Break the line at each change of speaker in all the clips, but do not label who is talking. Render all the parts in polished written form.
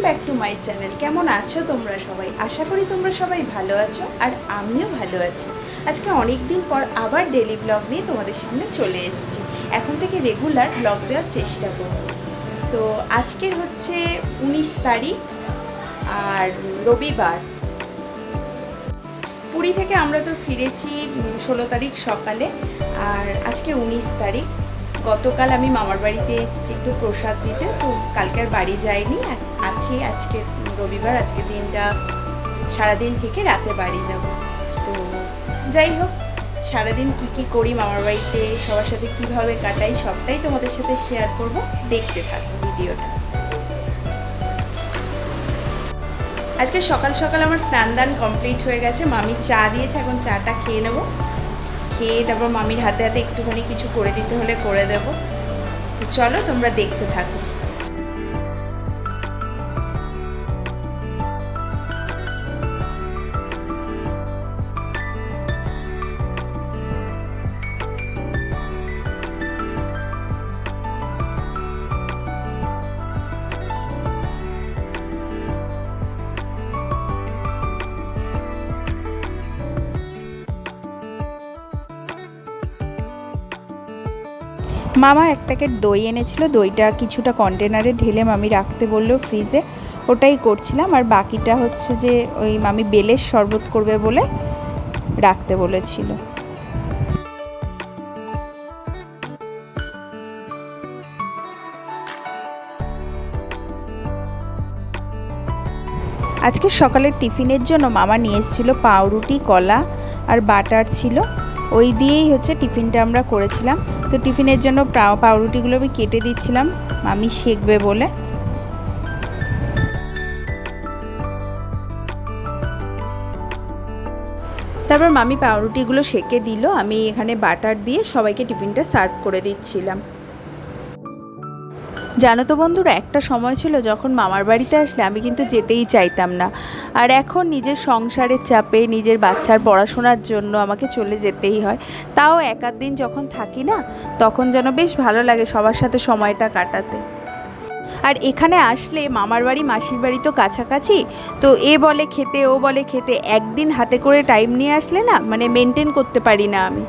Back to my channel. কেমন আছো তোমরা সবাই? আশা করি তোমরা সবাই ভালো আছো, আর আমিও ভালো আছি। আজকে অনেক দিন পর আবার ডেলি ব্লগ নিয়ে তোমাদের সামনে চলে এসেছি। এখন থেকে রেগুলার ব্লগ দেওয়ার চেষ্টা করব। তো আজকের হচ্ছে 19 তারিখ আর রবিবার। পুরী থেকে আমরা তো ফিরেছি 16 তারিখ সকালে, আর আজকে 19 তারিখ। গতকাল আমি মামার বাড়িতে এসেছি একটু প্রসাদ দিতে, তো কালকে আর বাড়ি যাইনি, আছি আজকে রবিবার। আজকে দিনটা সারাদিন থেকে রাতে বাড়ি যাব। তো যাই হোক, সারাদিন কি করি মামার বাড়িতে, সবার সাথে কিভাবে কাটাই, সবটাই তোমাদের সাথে শেয়ার করব। দেখতে থাকো ভিডিওটা। আজকে সকাল সকাল আমার স্নান দান কমপ্লিট হয়ে গেছে। মামি চা দিয়েছে, এখন চাটা খেয়ে নেব। খেয়ে তারপর মামির হাতে হাতে একটুখানি কিছু করে দিতে হলে করে দেবো। তো চলো তোমরা দেখতে থাকো। মামা এক প্যাকেট দই এনেছিল, দইটা কিছুটা কন্টেনারে ঢেলে মামি রাখতে বললো ফ্রিজে, ওটাই করছিলাম। আর বাকিটা হচ্ছে যে ওই মামি বেলের শরবত করবে বলে রাখতে বলেছিল। আজকে সকালের টিফিনের জন্য মামা নিয়ে এসেছিল পাউরুটি, কলা আর বাটার ছিল, ওই দিয়েই হচ্ছে টিফিনটা আমরা করেছিলাম। তো টিফিনের জন্য পাউরুটিগুলো আমি কেটে দিচ্ছিলাম মামি সেঁকবে বলে। তারপর মামি পাউরুটিগুলো সেঁকে দিল, আমি এখানে বাটার দিয়ে সবাইকে টিফিনটা সার্ভ করে দিচ্ছিলাম। জানো তো বন্ধুরা, একটা সময় ছিল যখন মামার বাড়িতে আসলে আমি কিন্তু যেতেই চাইতাম না, আর এখন নিজের সংসারের চাপে, নিজের বাচ্চার পড়াশোনার জন্য আমাকে চলে যেতেই হয়। তাও এক আধ দিন যখন থাকি না, তখন যেন বেশ ভালো লাগে সবার সাথে সময়টা কাটাতে। আর এখানে আসলে মামার বাড়ি মাসির বাড়ি তো কাছাকাছি, তো এ বলে খেতে ও বলে খেতে, একদিন হাতে করে টাইম নিয়ে আসলে না মানে মেনটেন করতে পারি না আমি।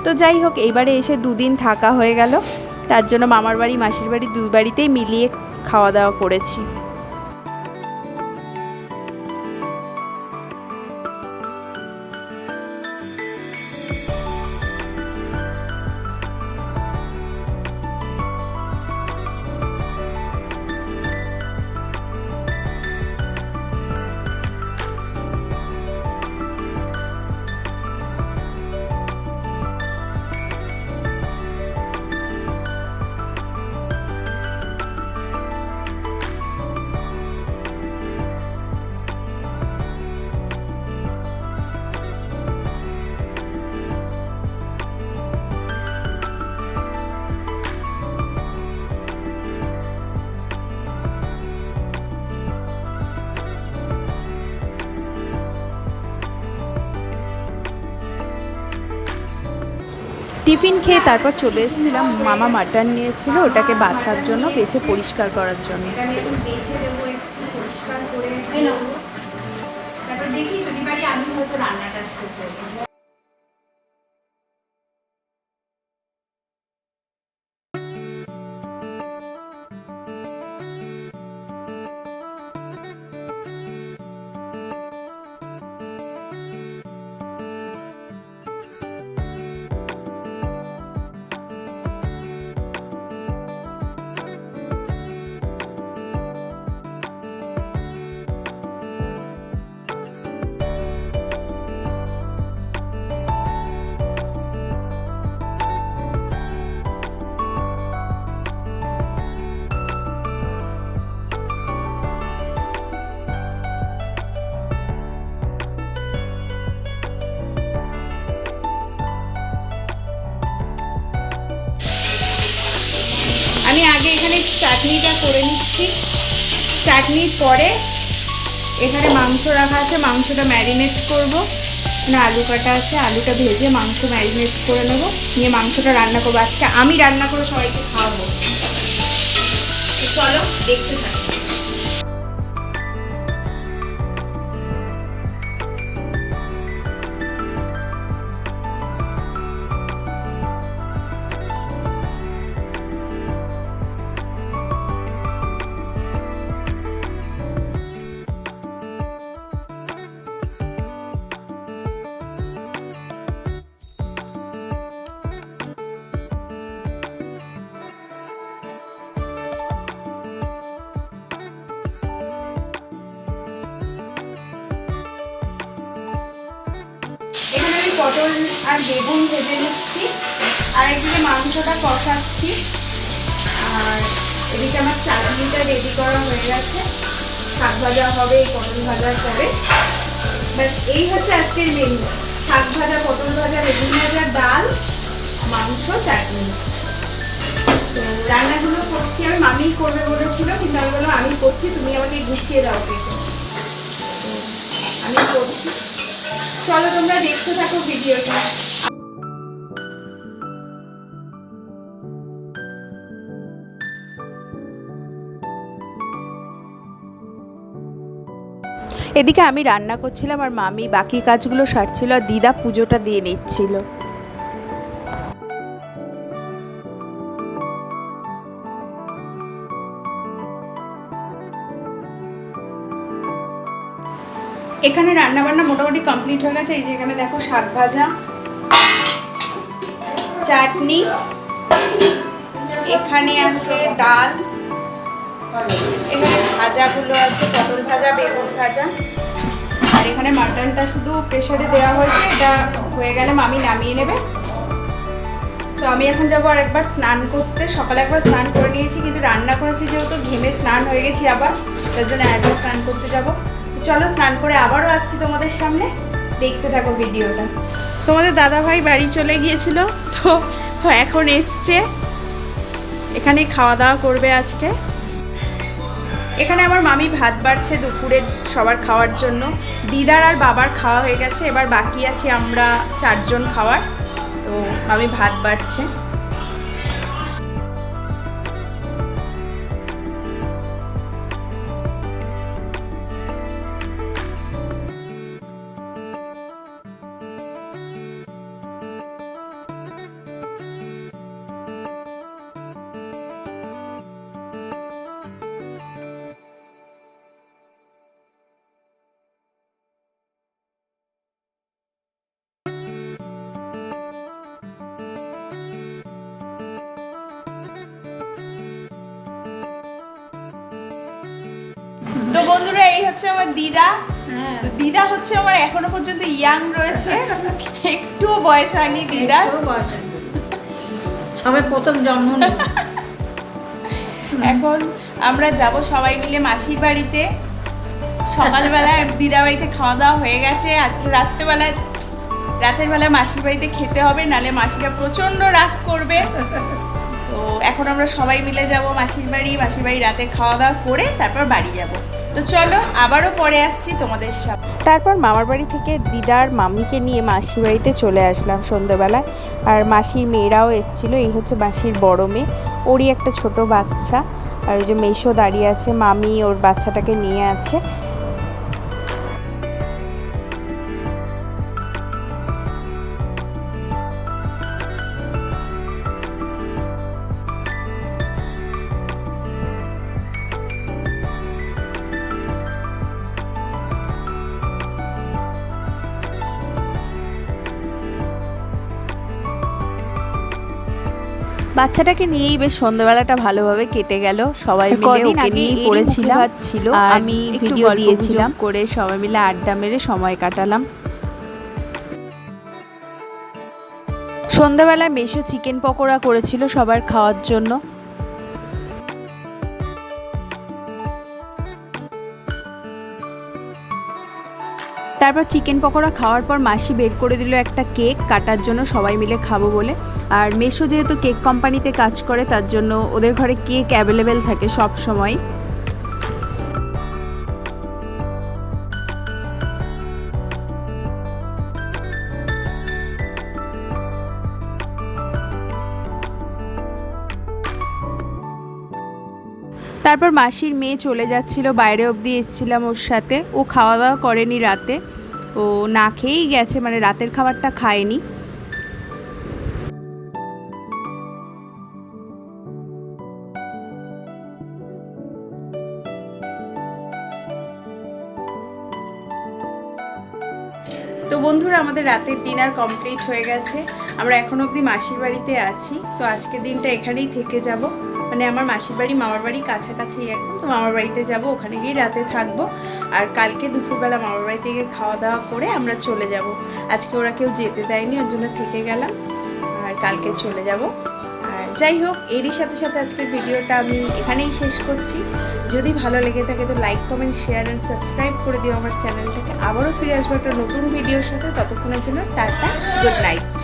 তো যাই হোক, এইবারে এসে দুদিন থাকা হয়ে গেল, তার জন্য মামার বাড়ি মাসির বাড়ি দুই বাড়িতেই মিলিয়ে খাওয়া দাওয়া করেছি। টিফিন খেয়ে তারপর চলে এসেছিলাম, মামা মাটন নিয়ে এসেছিলো, ওটাকে বাছার জন্য, বেছে পরিষ্কার করার জন্য। তারপর দেখি যদি পারি আমি হয়তো রান্নাটা করতে। আমি আগে এখানে চাটনিটা করে নিচ্ছি, চাটনির পরে এখানে মাংস রাখা আছে, মাংসটা ম্যারিনেট করব। না, আলু কাটা আছে, আলুটা ভেজে মাংস ম্যারিনেট করে নেব, নিয়ে মাংসটা রান্না করবো। আজকে আমি রান্না করে সবাইকে খাওয়াবো। চলো দেখতে থাকি। পটল আর বেগুন ভেজে নিচ্ছি, আর একদিকে মাংসটা কষাচ্ছি, আর এদিকে আমার চাটনিটা রেডি করা হয়ে গেছে। শাক ভাজা হবে এই পটল ভাজার পরে। ব্যাস এই হচ্ছে আজকের মেনু, শাক ভাজা, পটল ভাজা, বেগুন ভাজা, ডাল, মাংস, চাটনি। তো রান্নাগুলো করছি আমি, মামিই করবে বলেছিল, কিন্তু আমি বললাম আমি করছি, তুমি আমাকে গুছিয়ে দাও পেটে। আমি করছি, চলো তোমরা দেখতে থাকো ভিডিওটা। এদিকে আমি রান্না করছিলাম আর মামি বাকি কাজগুলো সারছিল, আর দিদা পুজোটা দিয়ে নিচ্ছিল। এখানে রান্না বান্না মোটামুটি কমপ্লিট হয়ে গেছে। এই যে এখানে দেখো শাক ভাজা, চাটনি, এখানে আছে ডাল, এখানে ভাজাগুলো আছে, পটল ভাজা, বেগুন ভাজা, আর এখানে মাটনটা শুধু প্রেসারে দেওয়া হয়েছে, এটা হয়ে গেলে মামি নামিয়ে নেবে। তো আমি এখন যাবো আর একবার স্নান করতে। সকালে একবার স্নান করে নিয়েছি, কিন্তু রান্না করেছি যেহেতু ঘেমে স্নান হয়ে গেছি আবার, তার জন্য একবার স্নান করতে যাবো। চলো স্নান করে আবারও আসছি তোমাদের সামনে, দেখতে থাকো ভিডিওটা। তোমাদের দাদাভাই বাড়ি চলে গিয়েছিল, তো এখন এসছে, এখানে খাওয়া দাওয়া করবে আজকে। এখানে আমার মামি ভাত বাড়ছে দুপুরে সবার খাওয়ার জন্য। দিদার আর বাবার খাওয়া হয়ে গেছে, এবার বাকি আছে আমরা 4 জন খাওয়ার। তো মামি ভাত বাড়ছে। তো বন্ধুরা, এই হচ্ছে আমার দিদা। দিদা হচ্ছে আমার এখনো পর্যন্ত ইয়াং রয়েছে, একটুও বয়স হয়নি দিদার,
সবে প্রথম জন্ম।
এখন আমরা যাব সবাই মিলে মাসির বাড়িতে। সকালবেলায় দিদা বাড়িতে খাওয়া দাওয়া হয়ে গেছে, আর রাতের বেলায় মাসির বাড়িতে খেতে হবে, নালে মাসিরা প্রচন্ড রাগ করবে। তো এখন আমরা সবাই মিলে যাব মাসির বাড়ি রাতে খাওয়া দাওয়া করে তারপর বাড়ি যাব। তো চলো আবারও পরে আসছি তোমাদের সাথে। তারপর মামার বাড়ি থেকে দিদার মামিকে নিয়ে মাসির বাড়িতে চলে আসলাম সন্ধ্যেবেলায়, আর মাসির মেয়েরাও এসেছিলো। এই হচ্ছে মাসির বড় মেয়ে, ওরই একটা ছোট বাচ্চা, আর ওই যে মেশো দাঁড়িয়ে আছে, মামি ওর বাচ্চাটাকে নিয়ে আছে। বাচ্চাটাকে নিয়েই বেশ সন্ধ্যাবেলাটা ভালোভাবে কেটে গেল। সবাই মিলে ওকে নিয়েই পড়েছিলাম, ছিল আমি ভিডিও দিয়েছিলাম করে সবাই মিলে আড্ডা মেরে সময় কাটালাম। সন্ধ্যাবেলায় মেশো চিকেন পকোড়া করেছিল সবার খাওয়ার জন্য। তারপর চিকেন পকোড়া খাওয়ার পর মাসি বের করে দিল একটা কেক কাটার জন্য, সবাই মিলে খাবো বলে। আর মেশো যেহেতু কেক কোম্পানিতে কাজ করে, তার জন্য ওদের ঘরে কেক অ্যাভেলেবেল থাকে সব সময়। তারপর মাসির মেয়ে চলে যাচ্ছিল, বাইরে অবধি এসেছিলাম ওর সাথে। ও খাওয়া দাওয়া করেনি রাতে, ও না খেয়েই গেছে, মানে রাতের খাবারটা খায়নি। তো বন্ধুরা, আমাদের রাতের ডিনার কমপ্লিট হয়ে গেছে। আমরা এখন অবধি মাসির বাড়িতে আছি। তো আজকের দিনটা এখানেই থেকে যাব, মানে আমার মাসির বাড়ি মামার বাড়ি কাছাকাছি একদম। তো মামার বাড়িতে যাব, ওখানে গিয়ে রাতে থাকবো। আর কালকে দুপুরবেলা মামার বাড়ি থেকে খাওয়া দাওয়া করে আমরা চলে যাব। আজকে ওরা কেউ যেতে দেয়নি, ওর জন্য থেকে গেলাম, আর কালকে চলে যাব। আর যাই হোক, এরই সাথে সাথে আজকের ভিডিওটা আমি এখানেই শেষ করছি। যদি ভালো লেগে থাকে তো like, comment, share and subscribe করে দিও আমার চ্যানেলটাকে। আবারও ফিরে আসবো একটা নতুন ভিডিওর সাথে। ততক্ষণের জন্য টাটা, গুড নাইট।